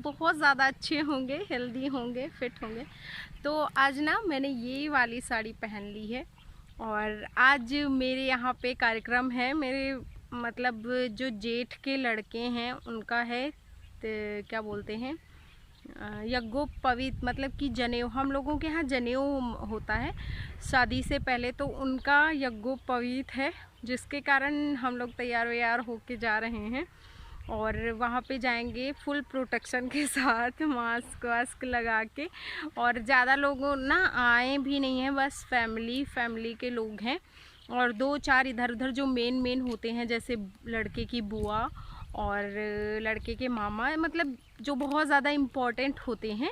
बहुत ज़्यादा अच्छे होंगे, हेल्दी होंगे, फिट होंगे। तो आज ना मैंने ये वाली साड़ी पहन ली है और आज मेरे यहाँ पे कार्यक्रम है। मेरे मतलब जो जेठ के लड़के हैं उनका है, तो क्या बोलते हैं, यज्ञोपवीत, मतलब कि जनेऊ। हम लोगों के यहाँ जनेऊ होता है शादी से पहले, तो उनका यज्ञोपवीत है, जिसके कारण हम लोग तैयार व्यार होके जा रहे हैं और वहाँ पे जाएंगे फुल प्रोटेक्शन के साथ, मास्क वास्क लगा के। और ज़्यादा लोग ना आए भी नहीं हैं, बस फैमिली के लोग हैं और 2-4 इधर उधर जो मेन होते हैं, जैसे लड़के की बुआ और लड़के के मामा, मतलब जो बहुत ज़्यादा इम्पोर्टेंट होते हैं,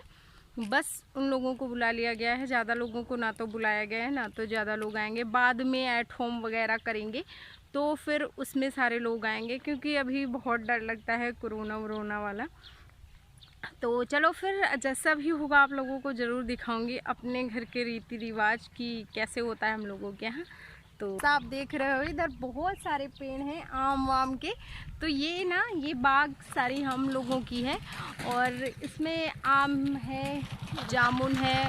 बस उन लोगों को बुला लिया गया है। ज़्यादा लोगों को ना तो बुलाया गया है, ना तो ज़्यादा लोग आएंगे। बाद में एट होम वगैरह करेंगे तो फिर उसमें सारे लोग आएंगे, क्योंकि अभी बहुत डर लगता है कोरोना वरोना वाला। तो चलो फिर जैसा भी होगा आप लोगों को ज़रूर दिखाऊंगी अपने घर के रीति रिवाज की कैसे होता है हम लोगों के यहाँ। तो आप देख रहे हो इधर बहुत सारे पेड़ हैं आम वाम के। तो ये ना, ये बाग सारी हम लोगों की है और इसमें आम है, जामुन है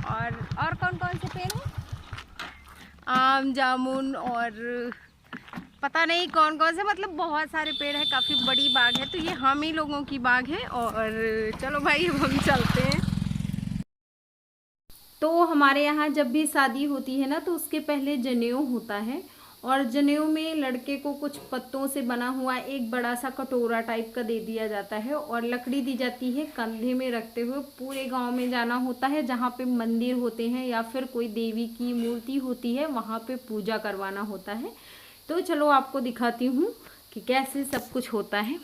और कौन कौन से पेड़ हैं, आम जामुन और पता नहीं कौन कौन से, मतलब बहुत सारे पेड़ है, काफ़ी बड़ी बाग है। तो ये हम ही लोगों की बाग है और चलो भाई अब हम चलते हैं। तो हमारे यहाँ जब भी शादी होती है ना, तो उसके पहले जनेऊ होता है और जनेऊ में लड़के को कुछ पत्तों से बना हुआ एक बड़ा सा कटोरा टाइप का दे दिया जाता है और लकड़ी दी जाती है। कंधे में रखते हुए पूरे गांव में जाना होता है, जहाँ पे मंदिर होते हैं या फिर कोई देवी की मूर्ति होती है, वहाँ पे पूजा करवाना होता है। तो चलो आपको दिखाती हूँ कि कैसे सब कुछ होता है।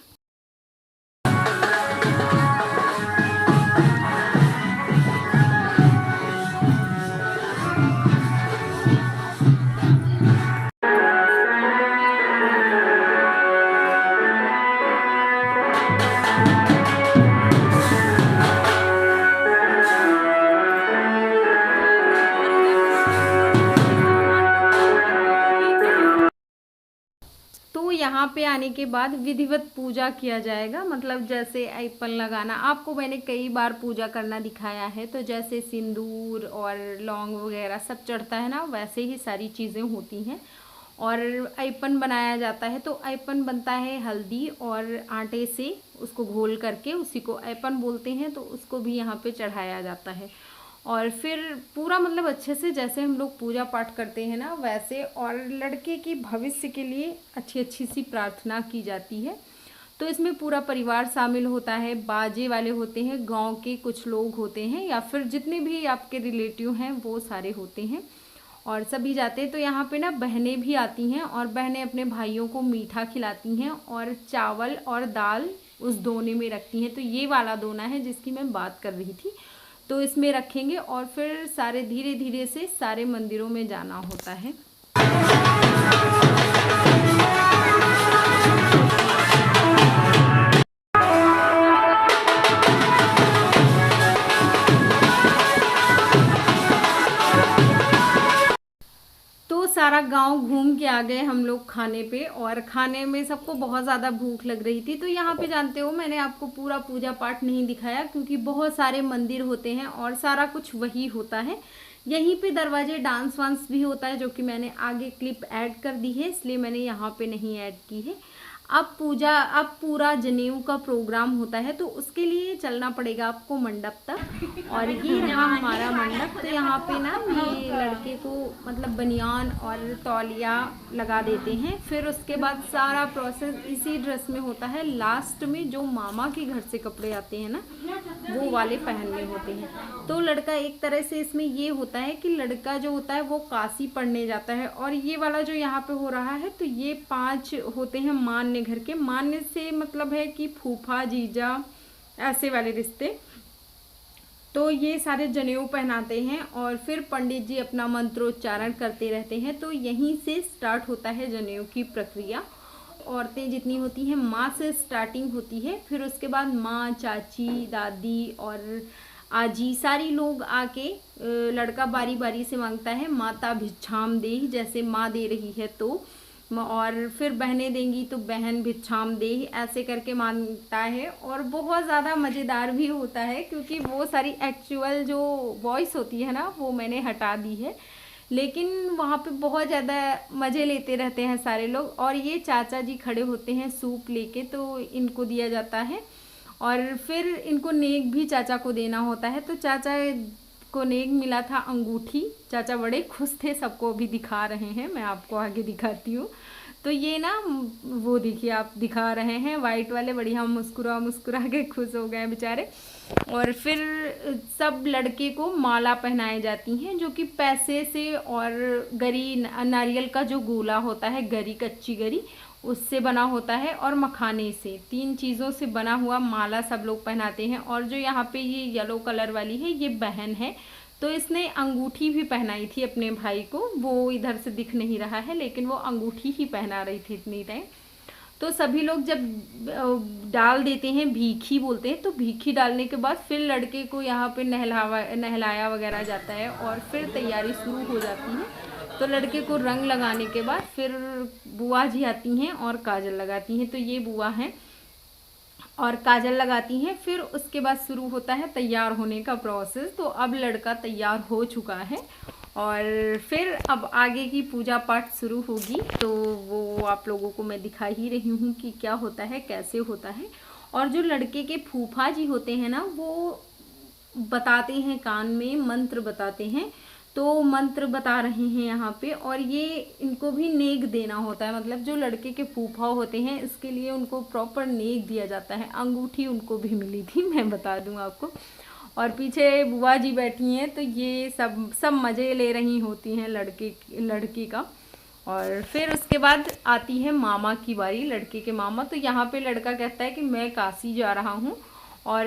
तो यहाँ पे आने के बाद विधिवत पूजा किया जाएगा, मतलब जैसे ऐपन लगाना, आपको मैंने कई बार पूजा करना दिखाया है। तो जैसे सिंदूर और लौंग वगैरह सब चढ़ता है ना, वैसे ही सारी चीज़ें होती हैं। और ऐपन बनाया जाता है, तो ऐपन बनता है हल्दी और आटे से, उसको घोल करके उसी को ऐपन बोलते हैं। तो उसको भी यहाँ पे चढ़ाया जाता है और फिर पूरा मतलब अच्छे से जैसे हम लोग पूजा पाठ करते हैं ना वैसे, और लड़के की भविष्य के लिए अच्छी अच्छी सी प्रार्थना की जाती है। तो इसमें पूरा परिवार शामिल होता है, बाजे वाले होते हैं, गांव के कुछ लोग होते हैं या फिर जितने भी आपके रिलेटिव हैं वो सारे होते हैं और सभी जाते हैं। तो यहाँ पे ना बहनें भी आती हैं और बहनें अपने भाइयों को मीठा खिलाती हैं और चावल और दाल उस दोने में रखती हैं। तो ये वाला दोना है जिसकी मैं बात कर रही थी, तो इसमें रखेंगे और फिर सारे धीरे धीरे से सारे मंदिरों में जाना होता है। तो सारा गांव घूम के आ गए हम लोग खाने पे, और खाने में सबको बहुत ज़्यादा भूख लग रही थी। तो यहाँ पे जानते हो मैंने आपको पूरा पूजा पाठ नहीं दिखाया, क्योंकि बहुत सारे मंदिर होते हैं और सारा कुछ वही होता है। यहीं पे दरवाजे डांस वांस भी होता है, जो कि मैंने आगे क्लिप ऐड कर दी है, इसलिए मैंने यहाँ पे नहीं ऐड की है। अब पूरा जनेऊ का प्रोग्राम होता है, तो उसके लिए चलना पड़ेगा आपको मंडप तक। और ये रहा हमारा मंडप। तो यहाँ पे ना ये लड़के को मतलब बनियान और तौलिया लगा देते हैं, फिर उसके बाद सारा प्रोसेस इसी ड्रेस में होता है। लास्ट में जो मामा के घर से कपड़े आते हैं ना, वो वाले पहनने होते हैं। तो लड़का एक तरह से इसमें ये होता है कि लड़का जो होता है वो काशी पढ़ने जाता है। और ये वाला जो यहाँ पे हो रहा है, तो ये 5 होते हैं मान्य घर के। मान्य से मतलब है कि फूफा जीजा ऐसे वाले रिश्ते। तो ये सारे जनेऊ पहनाते हैं और फिर पंडित जी अपना मंत्रोच्चारण करते रहते हैं। तो यहीं से स्टार्ट होता है जनेऊ की प्रक्रिया। औरतें जितनी होती हैं माँ से स्टार्टिंग होती है, फिर उसके बाद माँ, चाची, दादी और आजी सारी लोग आके लड़का बारी बारी से मांगता है, माता भिक्षाम दे, जैसे माँ दे रही है और फिर बहनें देंगी तो बहन भिक्षाम दे, ऐसे करके मानता है। और बहुत ज़्यादा मज़ेदार भी होता है क्योंकि वो सारी एक्चुअल जो वॉइस होती है ना वो मैंने हटा दी है, लेकिन वहाँ पे बहुत ज़्यादा मज़े लेते रहते हैं सारे लोग। और ये चाचा जी खड़े होते हैं सूप लेके, तो इनको दिया जाता है। और फिर इनको नेक भी चाचा को देना होता है। तो चाचा को नेक मिला था अंगूठी, चाचा बड़े खुश थे, सबको भी दिखा रहे हैं, मैं आपको आगे दिखाती हूँ। तो ये ना वो देखिए आप दिखा रहे हैं वाइट वाले, बढ़िया मुस्कुरा मुस्कुरा के खुश हो गए बेचारे। और फिर सब लड़के को माला पहनाई जाती हैं जो कि पैसे से और गरी, नारियल का जो गोला होता है, गरी, कच्ची गरी, उससे बना होता है, और मखाने से, 3 चीज़ों से बना हुआ माला सब लोग पहनाते हैं। और जो यहाँ पे ये येलो कलर वाली है ये बहन है, तो इसने अंगूठी भी पहनाई थी अपने भाई को, वो इधर से दिख नहीं रहा है लेकिन वो अंगूठी ही पहना रही थी इतनी टाइम। तो सभी लोग जब डाल देते हैं, भीखी बोलते हैं, तो भीखी डालने के बाद फिर लड़के को यहाँ पे नहलाया वगैरह जाता है और फिर तैयारी शुरू हो जाती है। तो लड़के को रंग लगाने के बाद फिर बुआ जी आती हैं और काजल लगाती हैं। तो ये बुआ हैं और काजल लगाती हैं। फिर उसके बाद शुरू होता है तैयार होने का प्रोसेस। तो अब लड़का तैयार हो चुका है और फिर अब आगे की पूजा पाठ शुरू होगी। तो वो आप लोगों को मैं दिखा ही रही हूँ कि क्या होता है, कैसे होता है। और जो लड़के के फूफा जी होते हैं ना, वो बताते हैं, कान में मंत्र बताते हैं। तो मंत्र बता रहे हैं यहाँ पे, और ये इनको भी नेक देना होता है, मतलब जो लड़के के फूफा होते हैं इसके लिए उनको प्रॉपर नेक दिया जाता है। अंगूठी उनको भी मिली थी, मैं बता दूँ आपको। और पीछे बुआ जी बैठी हैं, तो ये सब मज़े ले रही होती हैं लड़की का। और फिर उसके बाद आती है मामा की बारी, लड़के के मामा। तो यहाँ पे लड़का कहता है कि मैं काशी जा रहा हूँ और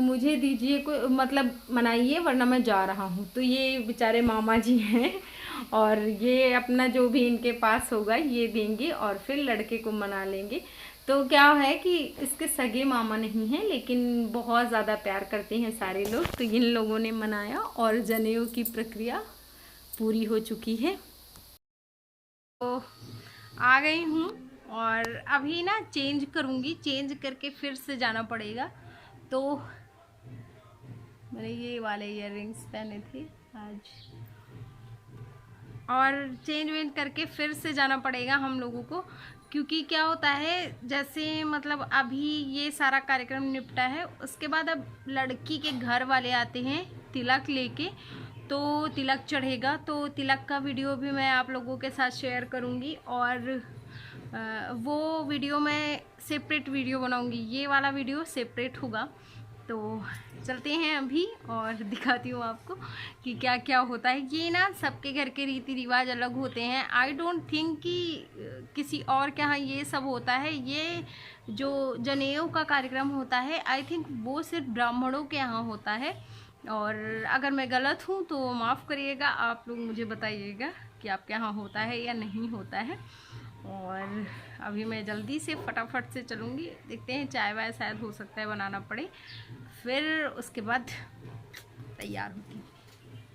मुझे दीजिए कोई, मतलब मनाइए वरना मैं जा रहा हूँ। तो ये बेचारे मामा जी हैं और ये अपना जो भी इनके पास होगा ये देंगे और फिर लड़के को मना लेंगे। तो क्या है कि इसके सगे मामा नहीं हैं लेकिन बहुत ज़्यादा प्यार करते हैं सारे लोग। तो इन लोगों ने मनाया और जनेऊ की प्रक्रिया पूरी हो चुकी है। तो आ गई हूँ और अभी ना चेंज करूँगी, चेंज करके फिर से जाना पड़ेगा। तो मैंने ये वाले इयररिंग्स पहने थे आज, और चेंज वेंज करके फिर से जाना पड़ेगा हम लोगों को। क्योंकि क्या होता है, जैसे मतलब अभी ये सारा कार्यक्रम निपटा है, उसके बाद अब लड़की के घर वाले आते हैं तिलक लेके। तो तिलक चढ़ेगा, तो तिलक का वीडियो भी मैं आप लोगों के साथ शेयर करूँगी। और वो वीडियो मैं सेपरेट वीडियो बनाऊँगी, ये वाला वीडियो सेपरेट होगा। तो चलते हैं अभी और दिखाती हूँ आपको कि क्या क्या होता है। ये ना सबके घर के रीति रिवाज अलग होते हैं। आई डोंट थिंक कि किसी और के यहाँ ये सब होता है। ये जो जनेऊ का कार्यक्रम होता है, आई थिंक वो सिर्फ ब्राह्मणों के यहाँ होता है। और अगर मैं गलत हूँ तो माफ़ करिएगा, आप लोग मुझे बताइएगा कि आपके यहाँ होता है या नहीं होता है। और अभी मैं जल्दी से फटाफट से चलूँगी, देखते हैं चाय वाय शायद हो सकता है बनाना पड़े, फिर उसके बाद तैयार होती हूँ।